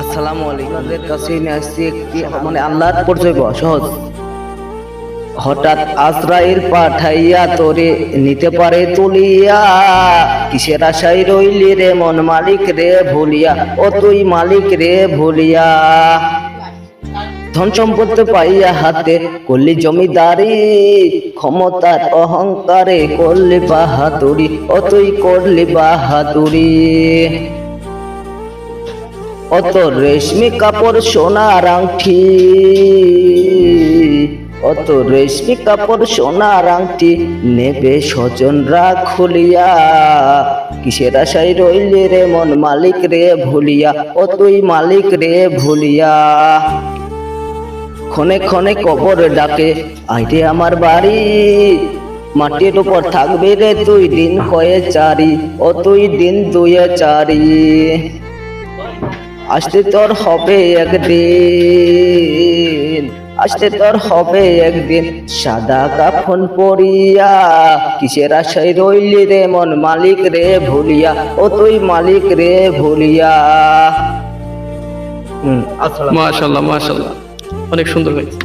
আসসালামু আলাইকুম। আপনাদের কাছে নিয়ে আসছি একটি আল্লাহর পরিচয় সহজ। হঠাৎ আজরাইল পাঠাইয়া তোরে নিতে পারে তুলিয়া, কিসের আশায় রইলি রে মন মালিক রে ভুলিয়া, ও তুই মালিক রে ভুলিয়া। ধন সম্পত্তি পাইয়া হাতে করলি জমিদারি, ক্ষমতার অহংকারে করলি বাহাদুরি, ও তুই করলি বাহাদুরি। অত রেশমি কাপড় সোনার আংটি, অত রেশমি কাপড় সোনার আংটি নেবে স্বজনরা খুলিয়া, কিসের আশায় রইলি রে মন মালিক রে ভুলিয়া, ও তুই মালিক রে ভুলিয়া। ক্ষণে ক্ষণে কবর ডাকে আইরে আমার বাড়ি, মাটির উপর থাকবে রে তুই দিন কয়ে চারি, ও তুই দিন দুয়ে চারি। আসতে তোর হবে একদিন, আসতে তোর হবে একদিন সাদা কাফন পরিয়া, কিসের আশায় রইলি রে মন মালিক রে ভুলিয়া, ও তুই মালিক রে ভুলিয়া। মাশাআল্লাহ মাশাআল্লাহ, অনেক সুন্দর হয়েছে।